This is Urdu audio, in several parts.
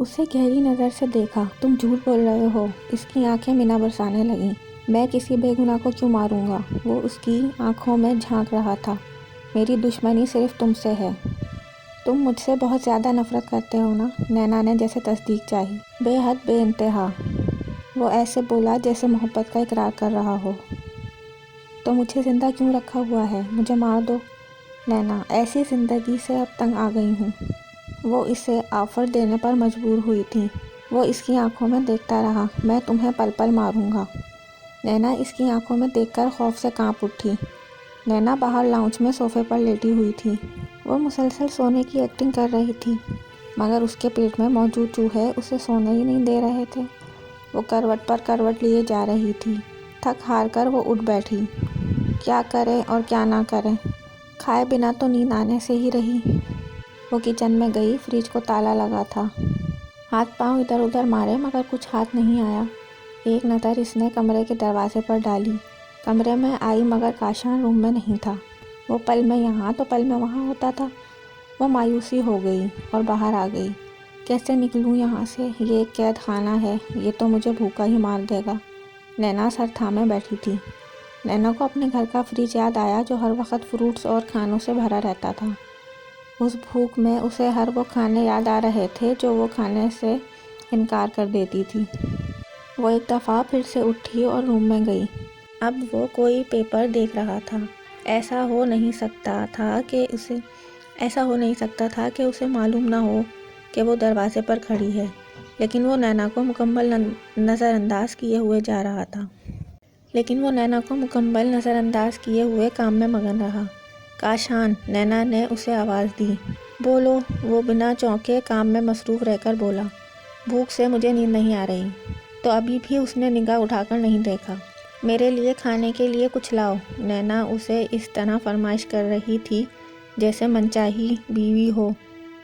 اسے گہری نظر سے دیکھا۔ تم جھوٹ بول رہے ہو۔ اس کی آنکھیں مینا برسانے لگیں۔ میں کسی بے گناہ کو کیوں ماروں گا؟ وہ اس کی آنکھوں میں جھانک رہا تھا۔ میری دشمنی صرف تم سے ہے۔ تم مجھ سے بہت زیادہ نفرت کرتے ہو نا؟ نینا نے جیسے تصدیق چاہی۔ بے حد، بے انتہا۔ وہ ایسے بولا جیسے محبت کا اقرار کر رہا ہو۔ تو مجھے زندہ کیوں رکھا ہوا ہے؟ مجھے مار دو۔ نینا ایسی زندگی سے اب تنگ آ گئی ہوں۔ وہ اسے آفر دینے پر مجبور ہوئی تھی۔ وہ اس کی آنکھوں میں دیکھتا رہا۔ میں تمہیں پل پل ماروں گا۔ نینا اس کی آنکھوں میں دیکھ کر خوف سے کانپ اٹھی۔ نینا باہر لاؤنج میں صوفے پر لیٹی ہوئی تھی۔ وہ مسلسل سونے کی ایکٹنگ کر رہی تھی، مگر اس کے پیٹ میں موجود چوہے اسے سونے ہی نہیں دے رہے تھے۔ وہ کروٹ پر کروٹ لیے جا رہی تھی۔ تھک ہار کر وہ اٹھ بیٹھی۔ کیا کرے اور کیا نہ کرے؟ کھائے بنا تو نیند آنے سے ہی رہی۔ وہ کچن میں گئی۔ فریج کو تالا لگا تھا۔ ہاتھ پاؤں ادھر ادھر مارے مگر کچھ ہاتھ نہیں آیا۔ ایک نظر اس نے کمرے کے دروازے پر ڈالی۔ کمرے میں آئی مگر کاشان روم میں نہیں تھا۔ وہ پل میں یہاں تو پل میں وہاں ہوتا تھا۔ وہ مایوسی ہو گئی اور باہر آ گئی۔ کیسے نکلوں یہاں سے؟ یہ ایک قید خانہ ہے۔ یہ تو مجھے بھوکا ہی مار دے گا۔ نینا سر تھامے بیٹھی تھی۔ نینا کو اپنے گھر کا فریج یاد آیا جو ہر وقت فروٹس اور کھانوں سے بھرا رہتا تھا۔ اس بھوک میں اسے ہر وہ کھانے یاد آ رہے تھے جو وہ کھانے سے انکار کر دیتی تھی۔ وہ ایک دفعہ پھر سے اٹھی اور روم میں گئی۔ اب وہ کوئی پیپر دیکھ رہا تھا۔ ایسا ہو نہیں سکتا تھا کہ اسے معلوم نہ ہو کہ وہ دروازے پر کھڑی ہے، لیکن وہ نینا کو مکمل نظر انداز کیے ہوئے کام میں مگن رہا۔ کاشان، نینا نے اسے آواز دی۔ بولو۔ وہ بنا چونکے کام میں مصروف رہ کر بولا۔ بھوک سے مجھے نیند نہیں آ رہی۔ تو ابھی بھی اس نے نگاہ اٹھا کر نہیں دیکھا۔ میرے لیے کھانے کے لیے کچھ لاؤ۔ نینا اسے اس طرح فرمائش کر رہی تھی جیسے منچاہی بیوی ہو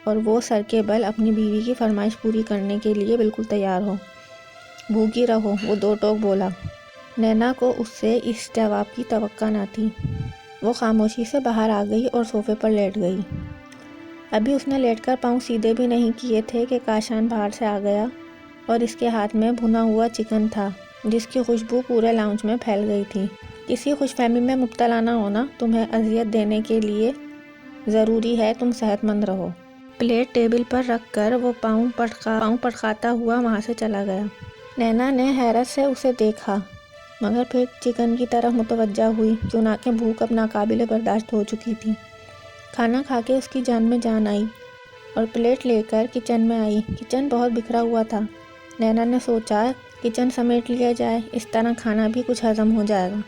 اور وہ سر کے بل اپنی بیوی کی فرمائش پوری کرنے کے لیے بالکل تیار ہو۔ بھوکی رہو، وہ دو ٹوک بولا۔ نینا کو اس سے اس جواب کی توقع نہ تھی۔ وہ خاموشی سے باہر آ گئی اور صوفے پر لیٹ گئی۔ ابھی اس نے لیٹ کر پاؤں سیدھے بھی نہیں کیے تھے کہ کاشان باہر سے آ گیا اور اس کے ہاتھ میں بھنا ہوا چکن تھا جس کی خوشبو پورے لاؤنج میں پھیل گئی تھی۔ کسی خوش فہمی میں مبتلا نہ ہونا۔ تمہیں اذیت دینے کے لیے ضروری ہے تم صحت مند رہو۔ پلیٹ ٹیبل پر رکھ کر وہ پاؤں پٹخاتا ہوا وہاں سے چلا گیا۔ نینا نے حیرت سے اسے دیکھا مگر پھر چکن کی طرف متوجہ ہوئی، چنانکہ بھوک اب ناقابل برداشت ہو چکی تھی۔ کھانا کھا کے اس کی جان میں جان آئی اور پلیٹ لے کر کچن میں آئی۔ کچن بہت بکھرا ہوا تھا۔ نینا نے سوچا کچن سمیٹ لیا جائے، اس طرح کھانا بھی کچھ ہضم ہو جائے گا۔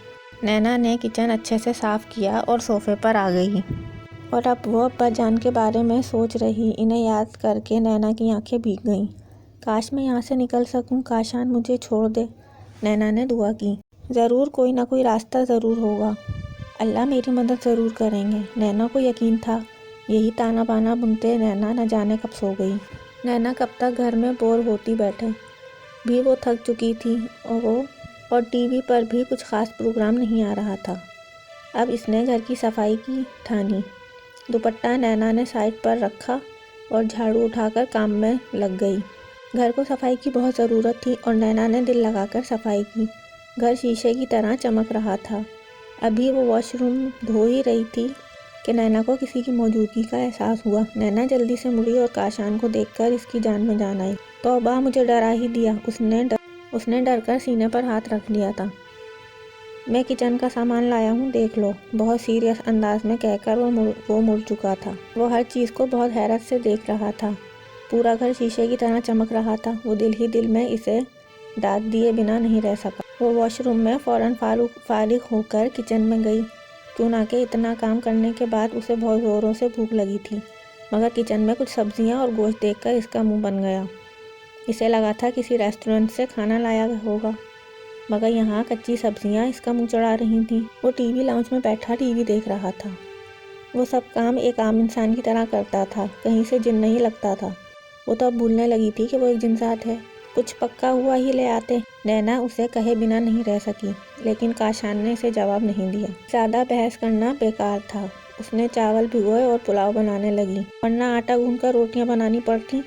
نینا نے کچن اچھے سے صاف کیا اور صوفے پر آ گئی اور اب وہ ابا جان کے بارے میں سوچ رہی۔ انہیں یاد کر کے نینا کی آنکھیں بھیگ گئیں۔ کاش میں یہاں سے نکل سکوں۔ کاشان مجھے چھوڑ دے۔ نینا نے دعا کی۔ ضرور کوئی نہ کوئی راستہ ضرور ہوگا۔ اللہ میری مدد ضرور کریں گے۔ نینا کو یقین تھا۔ یہی تانا بانا بنتے نینا نہ جانے کب سو گئی۔ نینا کب تک گھر میں بور ہوتی بیٹھے۔ بھی وہ تھک چکی تھی اور ٹی وی پر بھی کچھ خاص پروگرام نہیں آ رہا تھا۔ اب اس نے گھر کی صفائی کی ٹھانی۔ دوپٹہ نینا نے سائڈ پر رکھا اور جھاڑو اٹھا کر کام میں لگ گئی۔ گھر کو صفائی کی بہت ضرورت تھی اور نینا نے دل لگا کر صفائی کی۔ گھر شیشے کی طرح چمک رہا تھا۔ ابھی وہ واش روم دھو ہی رہی تھی کہ نینا کو کسی کی موجودگی کا احساس ہوا۔ نینا جلدی سے مڑی اور کاشان کو دیکھ کر اس کی جان میں جان آئی۔ توبہ، مجھے ڈرا ہی دیا۔ اس نے ڈر کر سینے پر ہاتھ رکھ لیا تھا۔ میں کچن کا سامان لایا ہوں، دیکھ لو، بہت سیریس انداز میں کہہ کر وہ مڑ چکا تھا۔ وہ ہر چیز کو بہت حیرت سے دیکھ رہا تھا۔ پورا گھر شیشے کی طرح چمک رہا تھا۔ وہ دل ہی دل میں اسے داد دیے بنا نہیں رہ سکا۔ وہ واش روم میں فوراً فارغ ہو کر کچن میں گئی، چنانکہ اتنا کام کرنے کے بعد اسے بہت زوروں سے بھوک لگی تھی، مگر کچن میں کچھ سبزیاں اور گوشت دیکھ کر اس کا منہ بن گیا۔ اسے لگا تھا کسی ریسٹورنٹ سے کھانا لایا ہوگا، مگر یہاں کچی سبزیاں اس کا منہ چڑھا رہی تھیں۔ وہ ٹی وی لاؤنج میں بیٹھا ٹی وی دیکھ رہا تھا۔ وہ سب کام ایک عام انسان کی طرح کرتا تھا، کہیں سے جن نہیں لگتا تھا۔ وہ تو اب بھولنے لگی تھی کہ وہ ایک جنسات ہے۔ کچھ پکا ہوا ہی لے آتے۔ نینا اسے کہے بنا نہیں رہ سکی، لیکن کاشان نے اسے جواب نہیں دیا۔ زیادہ بحث کرنا بیکار تھا۔ اس نے چاول بھگوئے اور پلاؤ بنانے لگی، ورنہ آٹا گوندھ کر روٹیاں بنانی پڑتی۔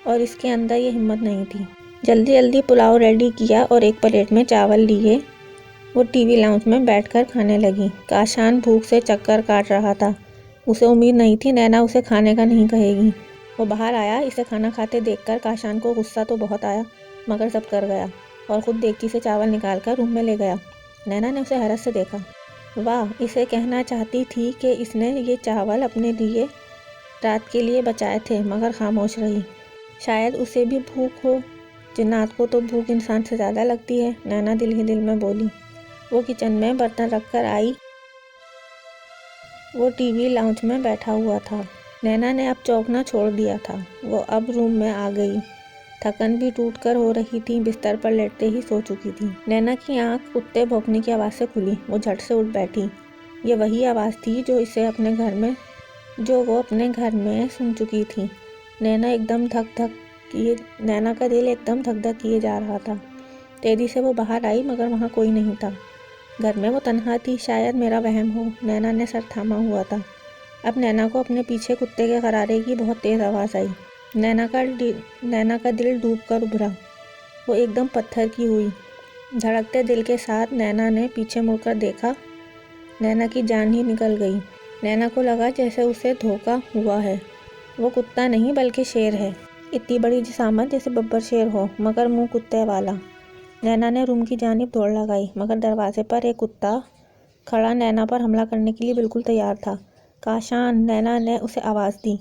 اور اس کے اندر یہ ہمت نہیں تھی۔ جلدی جلدی پلاؤ ریڈی کیا اور ایک پلیٹ میں چاول لیے وہ ٹی وی لاؤنج میں بیٹھ کر کھانے لگی۔ کاشان بھوک سے چکر کاٹ رہا تھا۔ اسے امید نہیں تھی نینا اسے کھانے کا نہیں کہے گی۔ وہ باہر آیا۔ اسے کھانا کھاتے دیکھ کر کاشان کو غصہ تو بہت آیا مگر ضبط کر گیا اور خود دیگچی سے چاول نکال کر روم میں لے گیا۔ نینا نے اسے حیرت سے دیکھا۔ واہ، اسے کہنا چاہتی تھی کہ اس نے یہ چاول اپنے لیے رات کے لیے بچائے تھے مگر خاموش رہی۔ شاید اسے بھی بھوک ہو۔ جنات کو تو بھوک انسان سے زیادہ لگتی ہے، نینا دل ہی دل میں بولی۔ وہ کچن میں برتن رکھ کر آئی۔ وہ ٹی وی لاؤنج میں بیٹھا ہوا تھا۔ نینا نے اب چونکنا چھوڑ دیا تھا۔ وہ اب روم میں آ گئی۔ تھکن بھی ٹوٹ کر ہو رہی تھی، بستر پر لیٹتے ہی سو چکی تھی۔ نینا کی آنکھ کتے بھونکنے کی آواز سے کھلی۔ وہ جھٹ سے اٹھ بیٹھی۔ یہ وہی آواز تھی جو وہ اپنے گھر میں سن چکی تھی۔ نینا کا دل ایک دم دھک دھک کیے جا رہا تھا۔ تیزی سے وہ باہر آئی مگر وہاں کوئی نہیں تھا۔ گھر میں وہ تنہا تھی۔ شاید میرا وہم ہو، نینا نے سر تھاما ہوا تھا۔ اب نینا کو اپنے پیچھے کتے کے غرارے کی بہت تیز آواز آئی۔ نینا کا دل ڈوب کر ابھرا۔ وہ ایک دم پتھر کی ہوئی۔ دھڑکتے دل کے ساتھ نینا نے پیچھے مڑ کر دیکھا۔ نینا کی جان ہی نکل گئی۔ نینا کو لگا جیسے اسے دھوکا ہوا ہے۔ وہ کتا نہیں بلکہ شیر ہے۔ اتنی بڑی جسامت جیسے ببر شیر ہو مگر منہ کتے والا۔ نینا نے روم کی جانب دوڑ لگائی مگر دروازے پر ایک کتا کھڑا نینا پر حملہ کرنے کے لیے بالکل تیار تھا۔ کاشان، نینا نے اسے آواز دی۔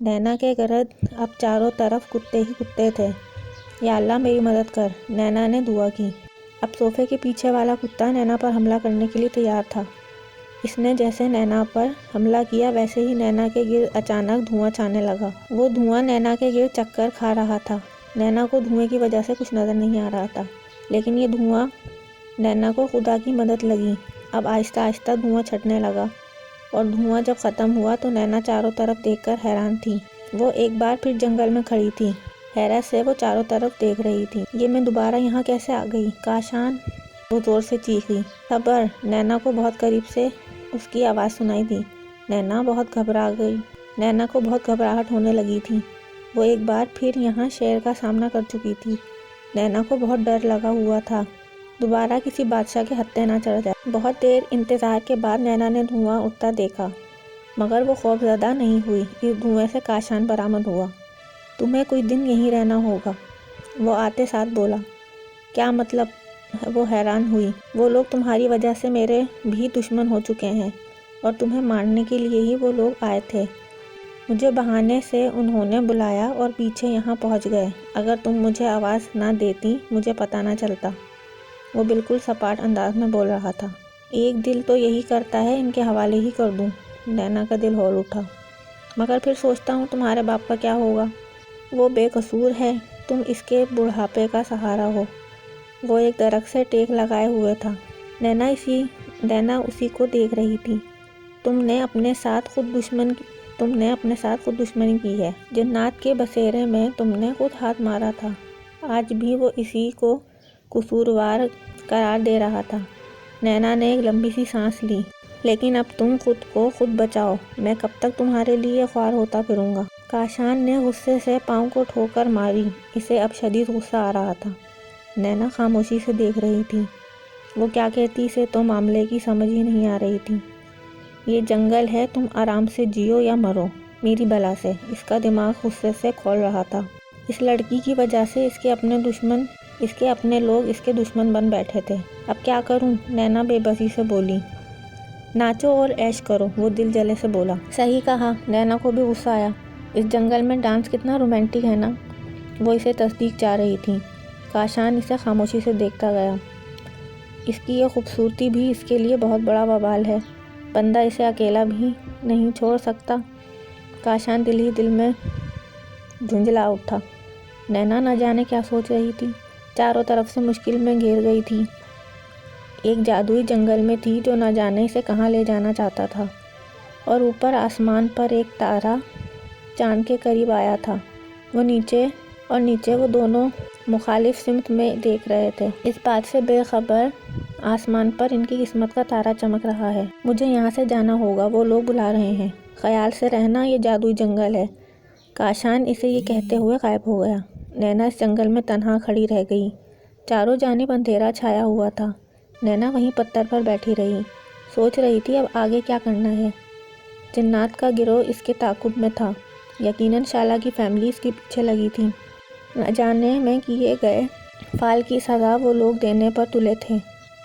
نینا کے گرد اب چاروں طرف کتے ہی کتے تھے۔ یا اللہ میری مدد کر، نینا نے دعا کی۔ اب صوفے کے پیچھے والا کتا نینا پر حملہ کرنے کے لیے تیار تھا۔ اس نے جیسے نینا پر حملہ کیا ویسے ہی نینا کے گرد اچانک دھواں چھانے لگا۔ وہ دھواں نینا کے گرد چکر کھا رہا تھا۔ نینا کو دھوئیں کی وجہ سے کچھ نظر نہیں آ رہا تھا لیکن یہ دھواں نینا کو خدا کی مدد لگی۔ اب آہستہ آہستہ دھواں چھٹنے لگا اور دھواں جب ختم ہوا تو نینا چاروں طرف دیکھ کر حیران تھی۔ وہ ایک بار پھر جنگل میں کھڑی تھی۔ حیرت سے وہ چاروں طرف دیکھ رہی تھی۔ یہ میں دوبارہ یہاں کیسے آ گئی؟ کاشان، وہ زور سے چیخی۔ صبر، نینا کو بہت قریب سے اس کی آواز سنائی دی۔ نینا بہت گھبرا گئی۔ نینا کو بہت گھبراہٹ ہونے لگی تھی۔ وہ ایک بار پھر یہاں شیر کا سامنا کر چکی تھی۔ نینا کو بہت ڈر لگا ہوا تھا دوبارہ کسی بادشاہ کے ہتھے نہ چڑھ جائے۔ بہت دیر انتظار کے بعد نینا نے دھواں اٹھتا دیکھا مگر وہ خوف زدہ نہیں ہوئی۔ اس دھوئیں سے کاشان برآمد ہوا۔ تمہیں کچھ دن یہیں رہنا ہوگا، وہ آتے ساتھ بولا۔ کیا مطلب؟ وہ حیران ہوئی۔ وہ لوگ تمہاری وجہ سے میرے بھی دشمن ہو چکے ہیں اور تمہیں مارنے کے لیے ہی وہ لوگ آئے تھے۔ مجھے بہانے سے انہوں نے بلایا اور پیچھے یہاں پہنچ گئے۔ اگر تم مجھے آواز نہ دیتی مجھے پتہ نہ چلتا۔ وہ بالکل سپاٹ انداز میں بول رہا تھا۔ ایک دل تو یہی کرتا ہے ان کے حوالے ہی کر دوں۔ نینا کا دل ہول اٹھا۔ مگر پھر سوچتا ہوں تمہارے باپ کا کیا ہوگا؟ وہ بے قصور ہے، تم اس کے بڑھاپے کا سہارا ہو۔ وہ ایک درخت سے ٹیک لگائے ہوئے تھا۔ نینا اسی کو دیکھ رہی تھی۔ تم نے اپنے ساتھ خود دشمنی کی ہے۔ جنات کے بسیرے میں تم نے خود ہاتھ مارا تھا۔ آج بھی وہ اسی کو قصوروار قرار دے رہا تھا۔ نینا نے ایک لمبی سی سانس لی۔ لیکن اب تم خود کو خود بچاؤ، میں کب تک تمہارے لیے خوار ہوتا پھروں گا؟ کاشان نے غصے سے پاؤں کو ٹھوکر ماری۔ اسے اب شدید غصہ آ رہا تھا۔ نینا خاموشی سے دیکھ رہی تھی۔ وہ کیا کہتی اسے تو معاملے کی سمجھ ہی نہیں آ رہی تھی۔ یہ جنگل ہے، تم آرام سے جیو یا مرو میری بلا سے۔ اس کا دماغ غصے سے کھول رہا تھا۔ اس لڑکی کی وجہ سے اس کے اپنے لوگ اس کے دشمن بن بیٹھے تھے۔ اب کیا کروں؟ نینا بے بسی سے بولی۔ ناچو اور عیش کرو، وہ دل جلے سے بولا۔ صحیح کہا۔ نینا کو بھی غصہ آیا۔ اس جنگل میں ڈانس کتنا رومانٹک ہے نا؟ وہ اسے تصدیق چاہ رہی تھی۔ کاشان اسے خاموشی سے دیکھتا گیا۔ اس کی یہ خوبصورتی بھی اس کے لیے بہت بڑا وبال ہے۔ بندہ اسے اکیلا بھی نہیں چھوڑ سکتا۔ کاشان دل ہی دل میں جھنجھلا اٹھا۔ نینا نہ جانے کیا سوچ رہی تھی۔ چاروں طرف سے مشکل میں گھیر گئی تھی۔ ایک جادوئی جنگل میں تھی جو نہ جانے اسے کہاں لے جانا چاہتا تھا، اور اوپر آسمان پر ایک تارا چاند کے قریب آیا تھا۔ وہ نیچے وہ دونوں مخالف سمت میں دیکھ رہے تھے۔ اس بات سے بے خبر آسمان پر ان کی قسمت کا تارا چمک رہا ہے۔ مجھے یہاں سے جانا ہوگا، وہ لوگ بلا رہے ہیں۔ خیال سے رہنا، یہ جادوئی جنگل ہے۔ کاشان اسے یہ کہتے ہوئے غائب ہو گیا۔ نینا اس جنگل میں تنہا کھڑی رہ گئی۔ چاروں جانب اندھیرا چھایا ہوا تھا۔ نینا وہیں پتھر پر بیٹھی رہی، سوچ رہی تھی اب آگے کیا کرنا ہے۔ جنات کا گروہ اس کے تعاقب میں تھا، یقیناً شالا کی فیملی اس کے پیچھے لگی تھی۔ نہ جانے میں کیے گئے فعل کی سزا وہ لوگ دینے پر تلے تھے۔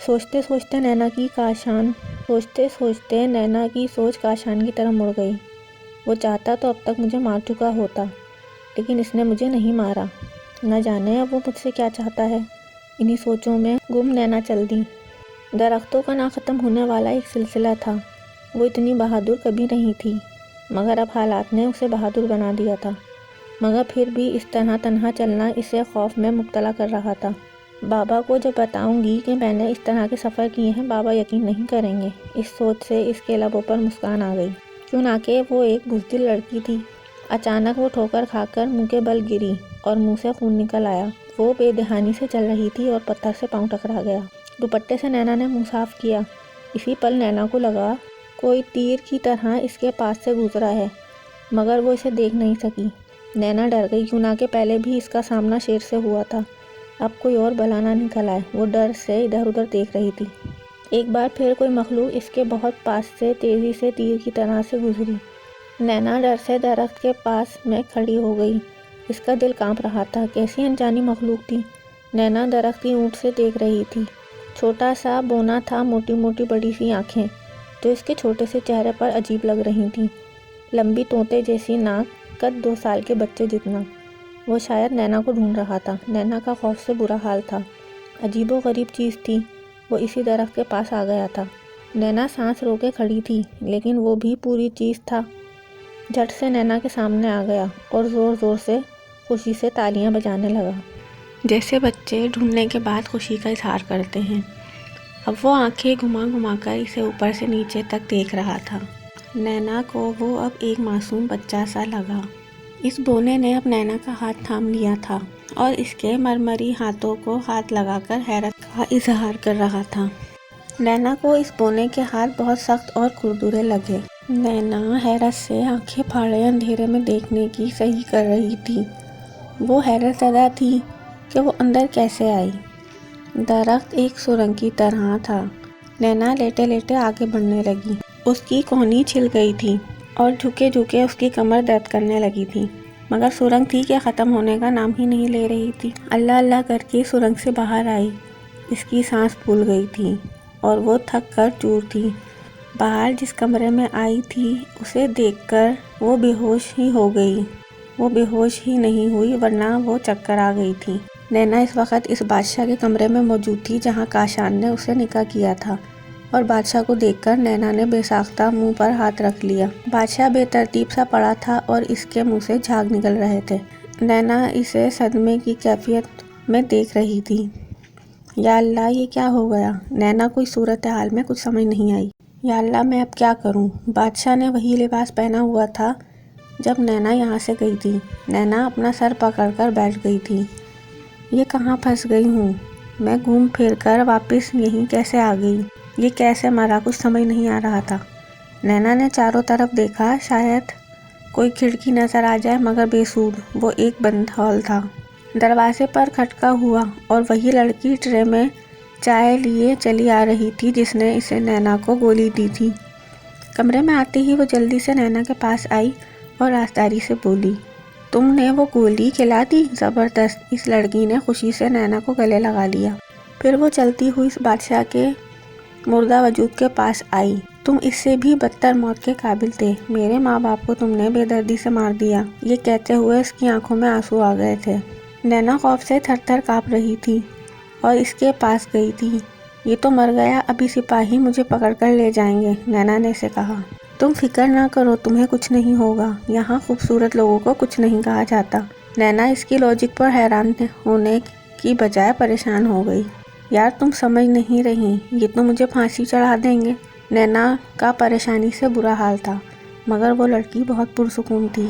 سوچتے سوچتے نینا کی سوچ کاشان کی طرف مڑ گئی۔ وہ چاہتا تو اب تک مجھے مار چکا ہوتا، لیکن اس نے مجھے نہیں مارا۔ نہ جانے اب وہ مجھ سے کیا چاہتا ہے۔ انہی سوچوں میں گم نینا چل دی۔ درختوں کا نہ ختم ہونے والا ایک سلسلہ تھا۔ وہ اتنی بہادر کبھی نہیں تھی، مگر اب حالات نے اسے بہادر بنا دیا تھا۔ مگر پھر بھی اس طرح تنہا چلنا اسے خوف میں مبتلا کر رہا تھا۔ بابا کو جب بتاؤں گی کہ میں نے اس طرح کے سفر کیے ہیں، بابا یقین نہیں کریں گے۔ اس سوچ سے اس کے لبوں پر مسکان آ گئی، کیوں نہ کہ وہ ایک بزدل لڑکی تھی۔ اچانک وہ ٹھوکر کھا کر منہ کے بل گری اور منہ سے خون نکل آیا۔ وہ بے دہانی سے چل رہی تھی اور پتھر سے پاؤں ٹکرا گیا۔ دوپٹے سے نینا نے منہ صاف کیا۔ اسی پل نینا کو لگا کوئی تیر کی طرح اس کے پاس سے گزرا ہے، مگر وہ اسے دیکھ نہیں سکی۔ نینا ڈر گئی، کیوں نہ کہ پہلے بھی اس کا سامنا شیر سے ہوا تھا۔ اب کوئی اور بلا نہ نکل آئے۔ وہ ڈر سے ادھر ادھر دیکھ رہی تھی۔ ایک بار پھر کوئی مخلوق اس کے بہت پاس سے تیزی سے تیر کی طرح سے گزری۔ نینا ڈر سے درخت کے پاس میں کھڑی ہو گئی۔ اس کا دل کانپ رہا تھا۔ کیسی انجانی مخلوق تھی۔ نینا درخت کی اونٹ سے دیکھ رہی تھی۔ چھوٹا سا بونا تھا، موٹی موٹی بڑی سی آنکھیں جو اس کے چھوٹے سے چہرے پر عجیب لگ رہی تھیں، لمبی طوطے جیسی ناک، قد 2 سال کے بچے جتنا۔ وہ شاید نینا کو ڈھونڈ رہا تھا۔ نینا کا خوف سے برا حال تھا۔ عجیب و غریب چیز تھی۔ وہ اسی درخت کے پاس آ گیا تھا۔ نینا سانس روکے کھڑی تھی، لیکن وہ بھی پوری چیز تھا۔ جھٹ سے نینا کے سامنے آ گیا اور زور زور سے خوشی سے تالیاں بجانے لگا، جیسے بچے ڈھونڈنے کے بعد خوشی کا اظہار کرتے ہیں۔ اب وہ آنکھیں گھما گھما کر اسے اوپر سے نیچے تک دیکھ رہا تھا۔ نینا کو وہ اب ایک معصوم بچہ سا لگا۔ اس بونے نے اب نینا کا ہاتھ تھام لیا تھا اور اس کے مرمری ہاتھوں کو ہاتھ لگا کر حیرت کا اظہار کر رہا تھا۔ نینا کو اس بونے کے ہاتھ بہت سخت اور کھردرے لگے۔ نینا حیرت سے آنکھیں پھاڑے اندھیرے میں دیکھنے کی صحیح کر رہی تھی۔ وہ حیرت زدہ تھی کہ وہ اندر کیسے آئی۔ درخت ایک سرنگ کی طرح تھا۔ نینا لیٹے لیٹے آگے بڑھنے لگی۔ اس کی کونی چھل گئی تھی اور جھکے جھکے اس کی کمر درد کرنے لگی تھی، مگر سرنگ تھی کہ ختم ہونے کا نام ہی نہیں لے رہی تھی۔ اللہ اللہ کر کے سرنگ سے باہر آئی۔ اس کی سانس پھول گئی تھی اور وہ تھک کر چور تھی۔ باہر جس کمرے میں آئی تھی اسے دیکھ کر وہ بے ہوش ہی ہو گئی۔ وہ بے ہوش ہی نہیں ہوئی، ورنہ وہ چکر آ گئی تھی۔ نینا اس وقت اس بادشاہ کے کمرے میں موجود تھی جہاں کاشان نے اسے نکاح کیا تھا، اور بادشاہ کو دیکھ کر نینا نے بے ساختہ منہ پر ہاتھ رکھ لیا۔ بادشاہ بے ترتیب سا پڑا تھا اور اس کے منہ سے جھاگ نکل رہے تھے۔ نینا اسے صدمے کی کیفیت میں دیکھ رہی تھی۔ یا اللہ، یہ کیا ہو گیا؟ نینا کو اس صورتحال میں کچھ سمجھ نہیں آئی۔ یا اللہ، میں اب کیا کروں؟ بادشاہ نے وہی لباس پہنا ہوا تھا جب نینا یہاں سے گئی تھی۔ نینا اپنا سر پکڑ کر بیٹھ گئی تھی۔ یہ کہاں پھنس گئی ہوں میں؟ گھوم پھر کر واپس یہیں کیسے آ گئی؟ یہ کیسے مرا؟ کچھ سمجھ نہیں آ رہا تھا۔ نینا نے چاروں طرف دیکھا، شاید کوئی کھڑکی نظر آ جائے، مگر بے سود۔ وہ ایک بند ہال تھا۔ دروازے پر کھٹکا ہوا اور وہی لڑکی ٹرے میں چائے لیے چلی آ رہی تھی جس نے اسے نینا کو گولی دی تھی۔ کمرے میں آتے ہی وہ جلدی سے نینا کے پاس آئی اور رازداری سے بولی، تم نے وہ گولی کھلا دی؟ زبردست! اس لڑکی نے خوشی سے نینا کو گلے لگا لیا۔ پھر وہ چلتی ہوئی اس بادشاہ کے مردہ وجود کے پاس آئی۔ تم اس سے بھی بدتر موت کے قابل تھے۔ میرے ماں باپ کو تم نے بے دردی سے مار دیا۔ یہ کہتے ہوئے اس کی آنکھوں میں آنسو آ گئے تھے۔ نینا خوف سے تھر تھر کانپ رہی تھی اور اس کے پاس گئی تھی۔ یہ تو مر گیا، ابھی سپاہی مجھے پکڑ کر لے جائیں گے، نینا نے اسے کہا۔ تم فکر نہ کرو، تمہیں کچھ نہیں ہوگا۔ یہاں خوبصورت لوگوں کو کچھ نہیں کہا جاتا۔ نینا اس کی لاجک پر حیران ہونے کی بجائے پریشان ہو گئی۔ یار، تم سمجھ نہیں رہی، یہ تو مجھے پھانسی چڑھا دیں گے۔ نینا کا پریشانی سے برا حال تھا، مگر وہ لڑکی بہت پرسکون تھی۔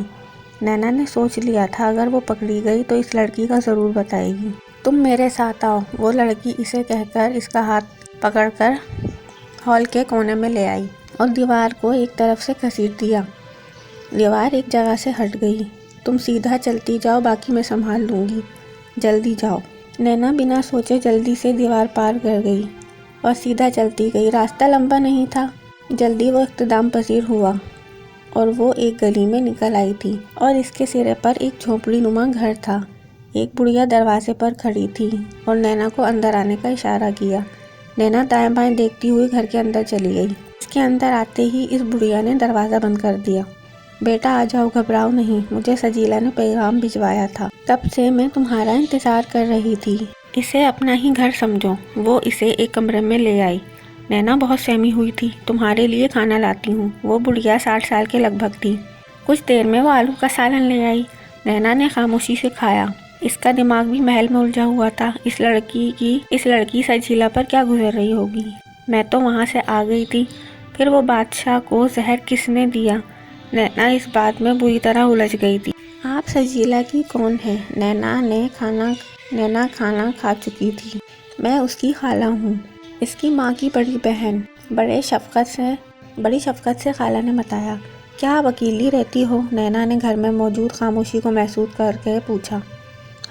نینا نے سوچ لیا تھا اگر وہ پکڑی گئی تو اس لڑکی کا ضرور بتائے گی۔ تم میرے ساتھ آؤ، وہ لڑکی اسے کہہ کر اس کا ہاتھ پکڑ کر ہال کے کونے میں لے آئی اور دیوار کو ایک طرف سے گھسیٹ دیا۔ دیوار ایک جگہ سے ہٹ گئی۔ تم سیدھا چلتی جاؤ، باقی میں سنبھال لوں گی، جلدی جاؤ۔ نینا بنا سوچے جلدی سے دیوار پار کر گئی اور سیدھا چلتی گئی۔ راستہ لمبا نہیں تھا، جلدی وہ اختتام پذیر ہوا اور وہ ایک گلی میں نکل آئی تھی اور اس کے سرے پر ایک جھونپڑی نما گھر تھا۔ ایک بڑھیا دروازے پر کھڑی تھی اور نینا کو اندر آنے کا اشارہ کیا۔ نینا دائیں بائیں دیکھتی ہوئی گھر کے اندر چلی گئی۔ اس کے اندر آتے ہی اس بڑھیا نے دروازہ بند کر دیا۔ بیٹا آ جاؤ، گھبراؤ نہیں، مجھے سجیلا نے پیغام بھجوایا تھا، تب سے میں تمہارا انتظار کر رہی تھی، اسے اپنا ہی گھر سمجھو۔ وہ اسے ایک کمرے میں لے آئی۔ نینا بہت سہمی ہوئی تھی۔ تمہارے لیے کھانا لاتی ہوں۔ وہ بڑھیا 60 سال کے لگ بھگ تھی۔ کچھ دیر میں وہ آلو کا سالن لے آئی۔ نینا نے خاموشی سے کھایا۔ اس کا دماغ بھی محل میں الجھا ہوا تھا۔ اس لڑکی سجیلا پر کیا گزر رہی ہوگی؟ میں تو وہاں سے آ گئی تھی، پھر وہ بادشاہ کو زہر کس نے دیا؟ نینا اس بات میں بری طرح الجھ گئی تھی۔ آپ سجیلا کی کون ہے؟ نینا کھانا کھا چکی تھی۔ میں اس کی خالہ ہوں، اس کی ماں کی بڑی بہن۔ بڑی شفقت سے خالہ نے بتایا۔ کیا آپ اکیلی رہتی ہو؟ نینا نے گھر میں موجود خاموشی کو محسوس کر کے پوچھا۔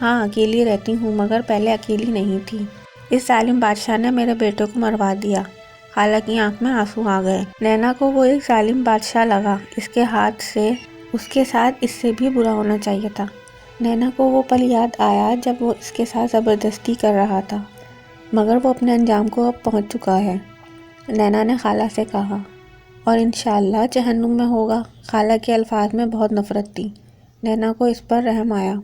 ہاں اکیلی رہتی ہوں، مگر پہلے اکیلی نہیں تھی۔ اس ظالم بادشاہ نے میرے بیٹے کو مروا دیا۔ خالہ کی آنکھ میں آنسو آ گئے۔ نینا کو وہ ایک ظالم بادشاہ لگا۔ اس کے ساتھ اس سے بھی برا ہونا چاہیے تھا۔ نینا کو وہ پل یاد آیا جب وہ اس کے ساتھ زبردستی کر رہا تھا، مگر وہ اپنے انجام کو اب پہنچ چکا ہے۔ نینا نے خالہ سے کہا، اور انشاءاللہ جہنم میں ہوگا۔ خالہ کے الفاظ میں بہت نفرت تھی۔ نینا کو اس پر رحم آیا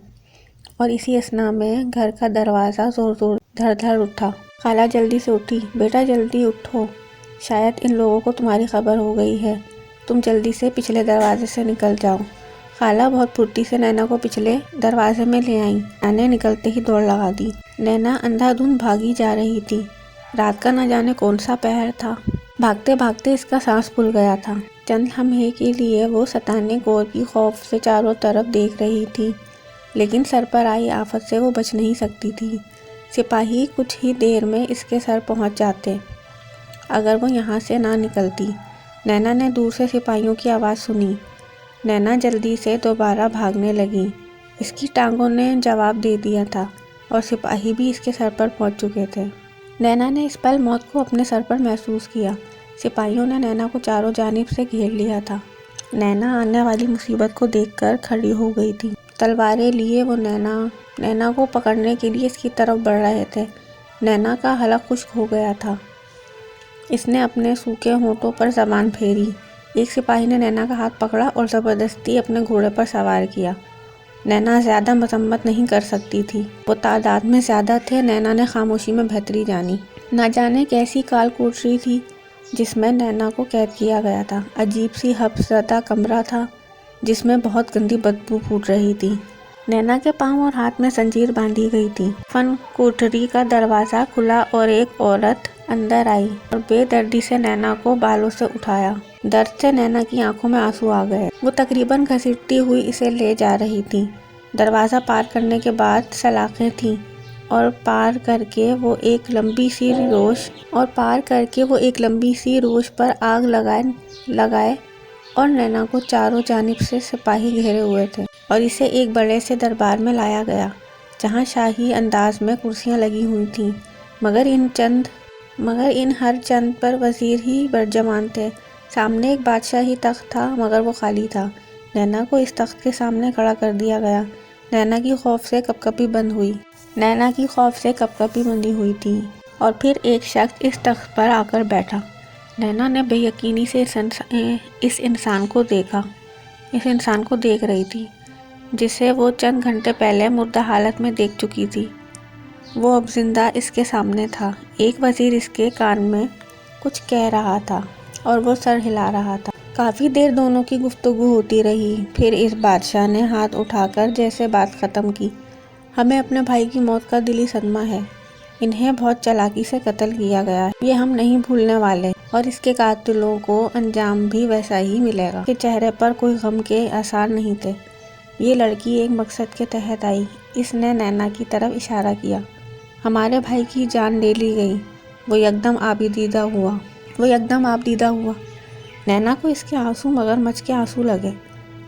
اور اسی اثنا میں گھر کا دروازہ زور زور دھڑ دھڑ اٹھا۔ خالہ جلدی سے اٹھی۔ بیٹا جلدی اٹھو، شاید ان لوگوں کو تمہاری خبر ہو گئی ہے، تم جلدی سے پچھلے دروازے سے نکل جاؤ۔ خالہ بہت پھرتی سے نینا کو پچھلے دروازے میں لے آئیں۔ نینا نے نکلتے ہی دوڑ لگا دی۔ نینا اندھا دھند بھاگی جا رہی تھی۔ رات کا نہ جانے کون سا پہر تھا۔ بھاگتے بھاگتے اس کا سانس پھول گیا تھا۔ چند لمحے کے لیے وہ ستانے گور کی خوف سے چاروں طرف دیکھ رہی تھی، لیکن سر پر آئی آفت سے وہ بچ نہیں سکتی تھی۔ سپاہی کچھ ہی دیر میں اس کے سر پہنچ جاتے اگر وہ یہاں سے نہ نکلتی۔ نینا نے دور سے سپاہیوں کی آواز سنی۔ نینا جلدی سے دوبارہ بھاگنے لگی۔ اس کی ٹانگوں نے جواب دے دیا تھا اور سپاہی بھی اس کے سر پر پہنچ چکے تھے۔ نینا نے اس پل موت کو اپنے سر پر محسوس کیا۔ سپاہیوں نے نینا کو چاروں جانب سے گھیر لیا تھا۔ نینا آنے والی مصیبت کو دیکھ کر کھڑی ہو گئی تھی۔ تلواریں لیے وہ نینا کو پکڑنے کے لیے اس کی طرف بڑھ رہے تھے۔ نینا کا حلق خشک ہو گیا تھا۔ اس نے اپنے سوکھے ہونٹوں پر زبان پھیری۔ ایک سپاہی نے نینا کا ہاتھ پکڑا اور زبردستی اپنے گھوڑے پر سوار کیا۔ نینا زیادہ مذمت نہیں کر سکتی تھی، وہ تعداد میں زیادہ تھے۔ نینا نے خاموشی میں بہتری جانی۔ نہ جانے کیسی کال کوٹری تھی جس میں نینا کو قید کیا گیا تھا۔ عجیب سی حبس زدہ کمرہ تھا جس میں بہت گندی بدبو پھوٹ رہی تھی۔ نینا کے پاؤں اور ہاتھ میں زنجیر باندھی گئی تھی۔ فن کوٹری کا دروازہ کھلا اور ایک عورت اندر آئی اور بے دردی سے نینا کو بالوں سے اٹھایا۔ درد سے نینا کی آنکھوں میں آنسو آ گئے۔ وہ تقریباً گھسیٹتی ہوئی اسے لے جا رہی تھی۔ دروازہ پار کرنے کے بعد سلاخیں تھیں اور پار کر کے وہ ایک لمبی سی روش پر آگ لگائے اور نینا کو چاروں جانب سے سپاہی گھیرے ہوئے تھے اور اسے ایک بڑے سے دربار میں لایا گیا جہاں شاہی انداز میں کرسیاں لگی ہوئی تھیں، مگر ان ہر چند پر وزیر ہی برجمان تھے۔ سامنے ایک بادشاہی تخت تھا مگر وہ خالی تھا۔ نینا کو اس تخت کے سامنے کھڑا کر دیا گیا۔ نینا کی خوف سے کپکپی بندھی ہوئی تھی اور پھر ایک شخص اس تخت پر آ کر بیٹھا۔ نینا نے بے یقینی سے اس انسان کو دیکھ رہی تھی جسے وہ چند گھنٹے پہلے مردہ حالت میں دیکھ چکی تھی۔ وہ اب زندہ اس کے سامنے تھا۔ ایک وزیر اس کے کان میں کچھ کہہ رہا تھا اور وہ سر ہلا رہا تھا۔ کافی دیر دونوں کی گفتگو ہوتی رہی، پھر اس بادشاہ نے ہاتھ اٹھا کر جیسے بات ختم کی۔ ہمیں اپنے بھائی کی موت کا دلی صدمہ ہے۔ انہیں بہت چالاکی سے قتل کیا گیا ہے، یہ ہم نہیں بھولنے والے، اور اس کے قاتلوں کو انجام بھی ویسا ہی ملے گا۔ اس کے چہرے پر کوئی غم کے آثار نہیں تھے۔ یہ لڑکی ایک مقصد کے تحت آئی۔ اس نے نینا کی طرف اشارہ کیا۔ ہمارے بھائی کی جان لے لی گئی۔ وہ یکدم آبدیدہ ہوا۔ نینا کو اس کے آنسو مگرمچھ کے آنسو لگے۔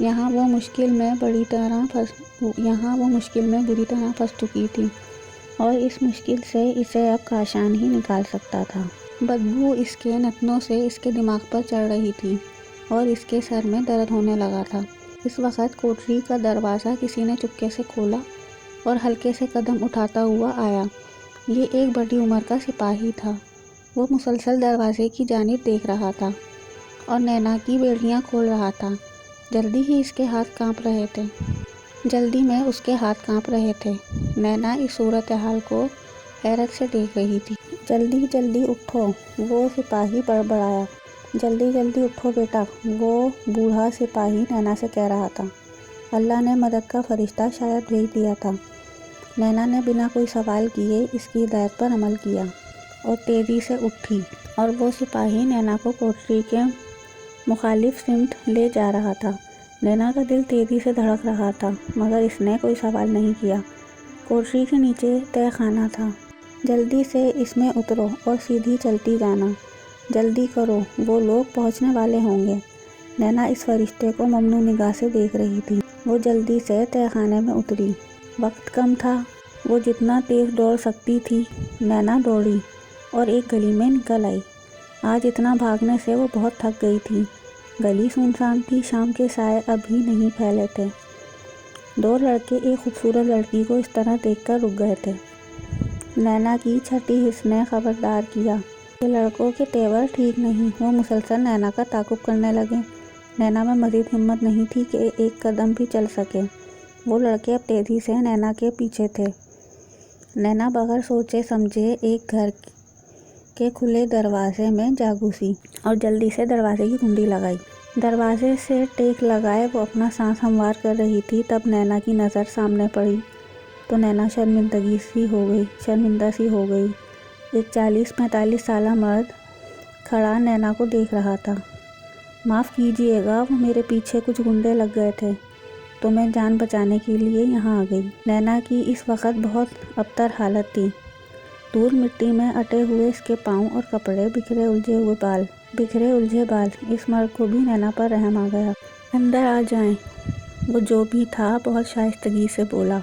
یہاں وہ مشکل میں بری طرح پھنس چکی تھی اور اس مشکل سے اسے اب کاشان ہی نکال سکتا تھا۔ بدبو اس کے نتنوں سے اس کے دماغ پر چڑھ رہی تھی اور اس کے سر میں درد ہونے لگا تھا۔ اس وقت کوٹری کا دروازہ کسی نے چپکے سے کھولا اور ہلکے سے قدم اٹھاتا ہوا آیا۔ یہ ایک بڑی عمر کا سپاہی تھا۔ وہ مسلسل دروازے کی جانب دیکھ رہا تھا اور نینا کی بیڑیاں کھول رہا تھا۔ جلدی میں اس کے ہاتھ کانپ رہے تھے۔ نینا اس صورتحال کو حیرت سے دیکھ رہی تھی۔ جلدی اٹھو، وہ سپاہی بڑبڑایا۔ جلدی اٹھو بیٹا، وہ بوڑھا سپاہی نینا سے کہہ رہا تھا۔ اللہ نے مدد کا فرشتہ شاید بھیج دیا تھا۔ نینا نے بنا کوئی سوال کیے اس کی ہدایت پر عمل کیا اور تیزی سے اٹھی، اور وہ سپاہی نینا کو کوٹری کے مخالف سمت لے جا رہا تھا۔ نینا کا دل تیزی سے دھڑک رہا تھا، مگر اس نے کوئی سوال نہیں کیا۔ کوٹری کے نیچے تہہ خانہ تھا۔ جلدی سے اس میں اترو اور سیدھی چلتی جانا۔ جلدی کرو، وہ لوگ پہنچنے والے ہوں گے۔ نینا اس فرشتے کو ممنوع نگاہ سے دیکھ رہی تھی۔ وہ جلدی سے تہہ خانے میں اتری۔ وقت کم تھا۔ وہ جتنا تیز دوڑ سکتی تھی نینا دوڑی اور ایک گلی میں نکل آئی۔ آج اتنا بھاگنے سے وہ بہت تھک گئی تھی۔ گلی سنسان تھی، شام کے سائے ابھی نہیں پھیلے تھے۔ دو لڑکے ایک خوبصورت لڑکی کو اس طرح دیکھ کر رک گئے تھے۔ نینا کی چھٹی حس نے خبردار کیا کہ لڑکوں کے تیور ٹھیک نہیں۔ وہ مسلسل نینا کا تعاقب کرنے لگے۔ نینا میں مزید ہمت نہیں تھی کہ ایک قدم بھی چل سکے۔ وہ لڑکے اب تیزی سے نینا کے پیچھے تھے۔ نینا بغیر سوچے سمجھے ایک گھر کے کھلے دروازے میں جا گھسی اور جلدی سے دروازے کی کنڈی لگائی۔ دروازے سے ٹیک لگائے وہ اپنا سانس ہموار کر رہی تھی، تب نینا کی نظر سامنے پڑی تو نینا شرمندہ سی ہو گئی۔ ایک 40-45 سالہ مرد کھڑا نینا کو دیکھ رہا تھا۔ معاف کیجیے گا، وہ میرے پیچھے کچھ گنڈے لگ گئے تھے تو میں جان بچانے کے لیے یہاں آ گئی۔ نینا کی اس وقت بہت ابتر حالت تھی۔ دھول مٹی میں اٹے ہوئے اس کے پاؤں اور کپڑے، بکھرے الجھے بال۔ اس مرد کو بھی نینا پر رحم آ گیا۔ اندر آ جائیں، وہ جو بھی تھا بہت شائستگی سے بولا۔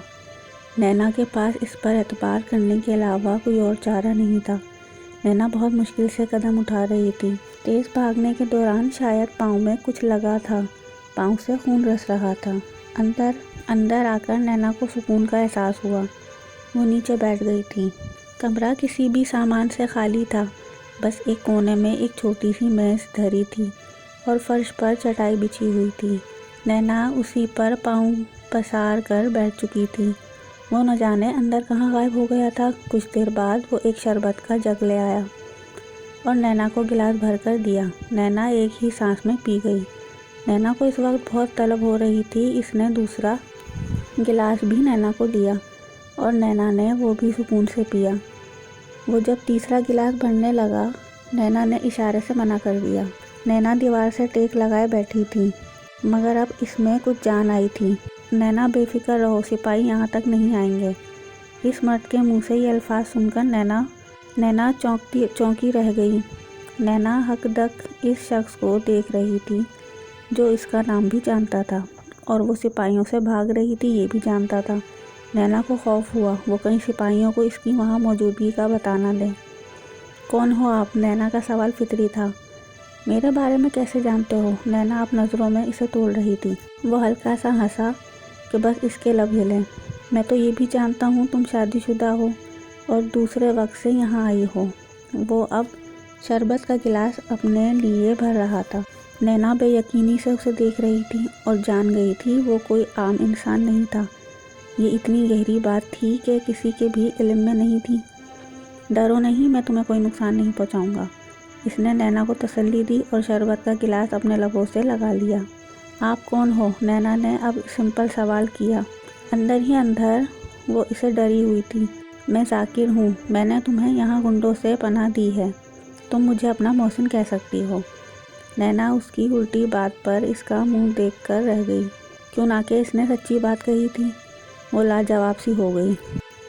نینا کے پاس اس پر اعتبار کرنے کے علاوہ کوئی اور چارہ نہیں تھا۔ نینا بہت مشکل سے قدم اٹھا رہی تھی۔ تیز بھاگنے کے دوران شاید پاؤں میں کچھ لگا تھا، پاؤں سے خون رس رہا تھا۔ اندر آ کر نینا کو سکون کا احساس ہوا۔ وہ نیچے بیٹھ گئی تھی۔ کمرہ کسی بھی سامان سے خالی تھا، بس ایک کونے میں ایک چھوٹی سی میز دھری تھی اور فرش پر چٹائی بچھی ہوئی تھی۔ نینا اسی پر پاؤں پسار کر بیٹھ چکی تھی۔ وہ نہ جانے اندر کہاں غائب ہو گیا تھا۔ کچھ دیر بعد وہ ایک شربت کا جگ لے آیا اور نینا کو گلاس بھر کر دیا۔ نینا ایک ہی سانس میں پی گئی۔ نینا کو اس وقت بہت طلب ہو رہی تھی۔ اس نے دوسرا گلاس بھی نینا کو دیا اور نینا نے وہ بھی سکون سے پیا۔ وہ جب تیسرا گلاس بھرنے لگا، نینا نے اشارے سے منع کر دیا۔ نینا دیوار سے ٹیک لگائے بیٹھی تھی، مگر اب اس میں کچھ جان آئی تھی۔ نینا بے فکر رہو، سپاہی یہاں تک نہیں آئیں گے۔ اس مرد کے منہ سے یہ الفاظ سن کر نینا چونکی رہ گئی۔ نینا ہک دک اس شخص کو دیکھ رہی تھی جو اس کا نام بھی جانتا تھا اور وہ سپاہیوں سے بھاگ رہی تھی یہ بھی جانتا تھا۔ نینا کو خوف ہوا وہ کہیں سپاہیوں کو اس کی وہاں موجودگی کا بتا نہ دے۔ کون ہو آپ؟ نینا کا سوال فطری تھا۔ میرے بارے میں کیسے جانتے ہو؟ نینا اب نظروں میں اسے تول رہی تھی۔ وہ ہلکا سا ہنسا کہ بس اس کے لب ہلے۔ میں تو یہ بھی جانتا ہوں تم شادی شدہ ہو اور دوسرے وقت سے یہاں آئی ہو۔ وہ اب شربت کا گلاس اپنے لیے بھر رہا تھا۔ نینا بے یقینی سے اسے دیکھ رہی تھی اور جان گئی تھی وہ کوئی عام انسان نہیں تھا۔ یہ اتنی گہری بات تھی کہ کسی کے بھی علم میں نہیں تھی۔ ڈرو نہیں، میں تمہیں کوئی نقصان نہیں پہنچاؤں گا۔ اس نے نینا کو تسلی دی اور شربت کا گلاس اپنے لبوں سے لگا لیا۔ آپ کون ہو؟ نینا نے اب سمپل سوال کیا۔ اندر ہی اندر وہ اسے ڈری ہوئی تھی۔ میں ذاکر ہوں، میں نے تمہیں یہاں گنڈوں سے پناہ دی ہے، تم مجھے اپنا محسن کہہ سکتی ہو۔ نینا اس کی الٹی بات پر اس کا منہ دیکھ کر رہ گئی، کیوں نہ کہ اس نے سچی بات کہی تھی۔ وہ لاجواب سی ہو گئی۔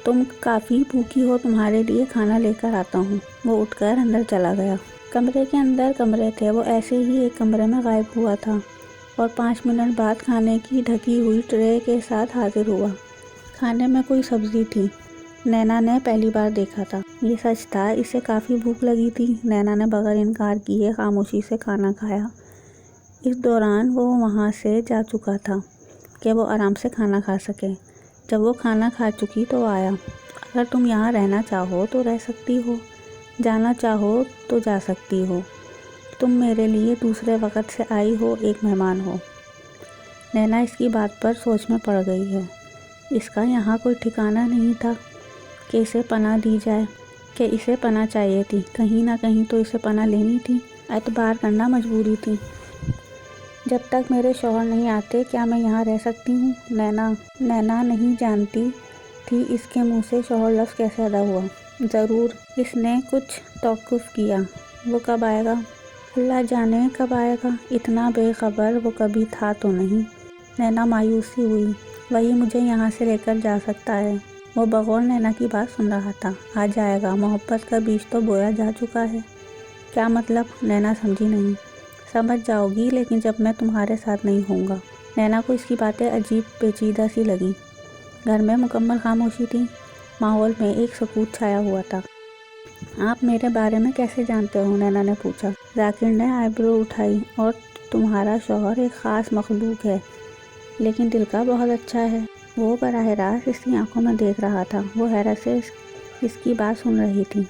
تم کافی بھوکی ہو، تمہارے لیے کھانا لے کر آتا ہوں۔ وہ اٹھ کر اندر چلا گیا۔ کمرے کے اندر کمرے تھے، وہ ایسے ہی ایک کمرے میں غائب ہوا تھا۔ اور 5 منٹ بعد کھانے کی ڈھکی ہوئی ٹرے کے ساتھ حاضر ہوا۔ کھانے میں کوئی سبزی تھی۔ نینا نے پہلی بار دیکھا تھا۔ یہ سچ تھا، اسے کافی بھوک لگی تھی۔ نینا نے بغیر انکار کیے خاموشی سے کھانا کھایا۔ اس دوران وہ وہاں سے جا چکا تھا کہ وہ آرام سے کھانا کھا سکے۔ جب وہ کھانا کھا چکی تو آیا۔ اگر تم یہاں رہنا چاہو تو رہ سکتی ہو، جانا چاہو تو جا سکتی ہو۔ تم میرے لیے دوسرے وقت سے آئی ہو، ایک مہمان ہو۔ نینا اس کی بات پر سوچ میں پڑ گئی ہے۔ اس کا یہاں کوئی ٹھکانہ نہیں تھا کہ اسے پناہ دی جائے، کہ اسے پناہ چاہیے تھی۔ کہیں نہ کہیں تو اسے پناہ لینی تھی، اعتبار کرنا مجبوری تھی۔ جب تک میرے شوہر نہیں آتے کیا میں یہاں رہ سکتی ہوں؟ نینا نہیں جانتی تھی اس کے منہ سے شوہر لفظ کیسے ادا ہوا۔ ضرور اس نے کچھ توقف کیا۔ وہ کب آئے گا؟ اللہ جانے کب آئے گا۔ اتنا بے خبر وہ کبھی تھا تو نہیں۔ نینا مایوس سی ہوئی۔ وہی مجھے یہاں سے لے کر جا سکتا ہے۔ وہ بغور نینا کی بات سن رہا تھا۔ آ جائے گا، محبت کا بیج تو بویا جا چکا ہے۔ کیا مطلب؟ نینا سمجھی نہیں۔ سمجھ جاؤ گی لیکن جب میں تمہارے ساتھ نہیں ہوں گا۔ نینا کو اس کی باتیں عجیب پیچیدہ سی لگیں۔ گھر میں مکمل خاموشی تھی۔ ماحول میں ایک سکوت چھایا ہوا تھا۔ آپ میرے بارے میں کیسے جانتے ہو؟ نینا نے پوچھا۔ ذاکر نے آئی برو اٹھائی۔ اور تمہارا شوہر ایک خاص مخلوق ہے، لیکن دل کا بہت اچھا ہے۔ وہ براہ راست اس کی آنکھوں میں دیکھ رہا تھا۔ وہ حیرت سے اس کی بات سن رہی تھی۔